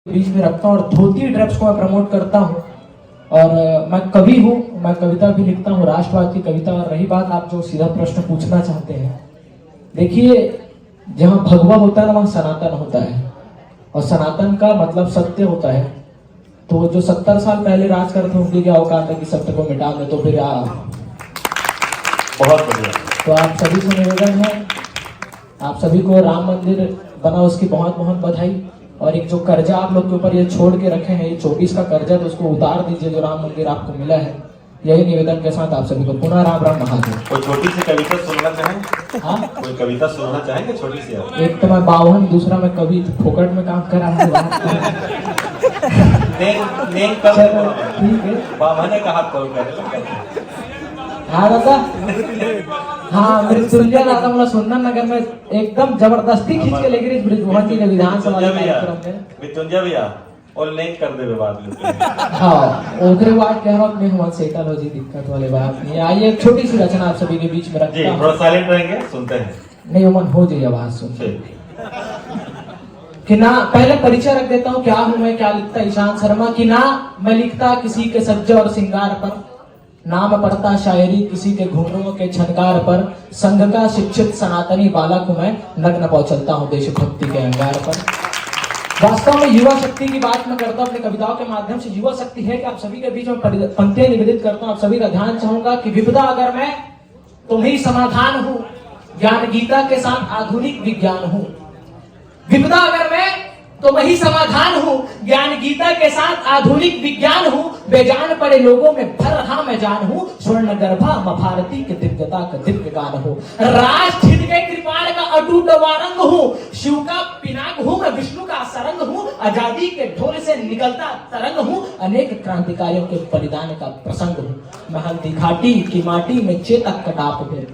बीच में रखता हूँ और धोती ड्रग्स को मैं प्रमोट करता हूँ। और मैं कवि हूँ, मैं कविता भी लिखता हूँ, राष्ट्रवाद की कविता। और रही बात आप जो सीधा प्रश्न पूछना चाहते हैं, देखिए जहाँ भगवा होता है ना वहाँ सनातन होता है, और सनातन का मतलब सत्य होता है। तो जो 70 साल पहले राज करते उनकी क्या औकात है कि सत्य को मिटा दे? तो फिर बहुत बढ़िया। तो आप सभी से निवेदन है, आप सभी को राम मंदिर बना उसकी बहुत बहुत बधाई। और एक जो कर्जा आप लोग के ऊपर ये छोड़ के रखे हैं, ये 24 का कर्जा, तो उसको उतार दीजिए जो राम मंदिर आपको मिला है। यही निवेदन के साथ आप सभी को पुनः राम राम महादेव। कोई छोटी सी कविता सुनना चाहें? हाँ, कोई कविता सुनना चाहेंगे छोटी सी? एक तो मैं बावन, दूसरा मैं कवि, फोकट में काम कर रहा हूँ। ठीक है, बाबा ने कहा कॉल कर। हाँ दादा, हाँ मृत्युंजय दादा मला सुनना नगर में एकदम जबरदस्ती खींच के लेकर इस ब्रिजभवन के विधानसभा कार्यक्रम में मृत्युंजय भैया और लिंक कर दे बात में। हाँ ओकरे बात कह रहा हूँ अपने हुआ सेटल हो जी, दिक्कत वाली बात नहीं। आइए एक छोटी सी रचना आप सभी के बीच में रखता हूँ। थोड़ा साइलेंट रहेंगे, सुनते हैं। नहीं उमन हो जाइए, आवाज सुनते कि ना। पहले परिचय रख देता हूँ, क्या हूँ मैं, क्या लिखता ईशान शर्मा। कि ना मैं लिखता किसी के सज्जे और श्रृंगार पर, नाम पढ़ता शायरी किसी के घुंघरूओं के छनकार पर, संघ का शिक्षित सनातनी बालक हूं मैं, नग्न पांव चलता हूं देशभक्ति के अंगार पर। वास्तव में युवा शक्ति की बात मैं करता हूं अपनी कविताओं के माध्यम से। युवा शक्ति है कि आप सभी के बीच में पंक्तियां निवेदित करता हूं। आप सभी का ध्यान चाहूंगा कि विपदा अगर मैं तुम ही समाधान हूं, ज्ञान गीता के साथ आधुनिक विज्ञान हूं। विपदा अगर मैं तो वही समाधान हूँ, ज्ञान गीता के साथ आधुनिक विज्ञान हूँ। बेजान पड़े लोगों में भर रहा मैं जान हूँ, स्वर्ण गर्भा मैं भारती के दिव्यता का दिव्य गान हूँ। राष्ट्र हित के कृपाण का अटूट वारंग हूँ, शिव का पिनाक हूँ मैं, विष्णु का सरंग हूँ, आजादी के ढोल से निकलता तरंग हूँ, अनेक क्रांतिकारियों के बलिदान का प्रसंग हूँ। मैं हल्दी घाटी की माटी में चेतक कटाप हूँ,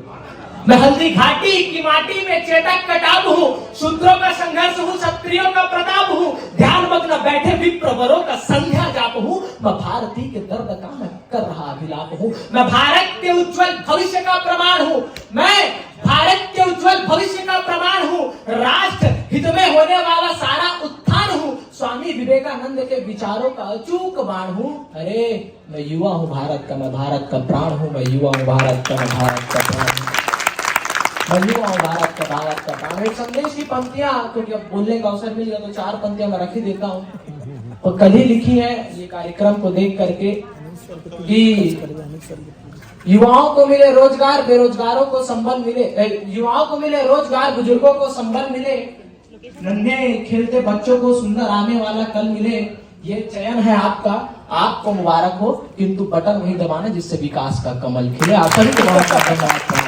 मैं हल्दी घाटी की माटी में चेतक कटाप हूँ। शूद्रों का संघर्ष हूँ, क्षत्रियों का प्रताप हूँ, ध्यान मग्न बैठे विप्रवरों का संध्या जाप हूँ। मैं भारती के दर्द का मैं कर रहा अभिलाप हूँ, मैं भारत के उज्जवल भविष्य का प्रमाण हूँ, मैं भारत के उज्जवल भविष्य का प्रमाण हूँ। राष्ट्र हित में होने वाला सारा उत्थान हूँ, स्वामी विवेकानंद के विचारों का अचूक बाण हूँ। अरे मैं युवा हूँ भारत का, मैं भारत का प्राण हूँ, मैं युवा हूँ भारत का, मैं भारत का प्राण हूँ, मैं युवा हूँ भारत का, भारत का प्राण। एक संदेश की पंक्तियां, क्योंकि अब बोलने का अवसर मिल गया तो 4 पंक्तियां मैं रख ही देता हूँ। तो कल ही लिखी है ये कार्यक्रम को देख करके कि युवाओं को मिले रोजगार, बेरोजगारों को संबल मिले, युवाओं को मिले रोजगार, बुजुर्गों को संबल मिले, नन्हे खेलते बच्चों को सुंदर आने वाला कल मिले। ये चयन है आपका, आपको मुबारक हो, किंतु बटन वही दबाना जिससे विकास का कमल खिले। आप सभी को बहुत धन्यवाद।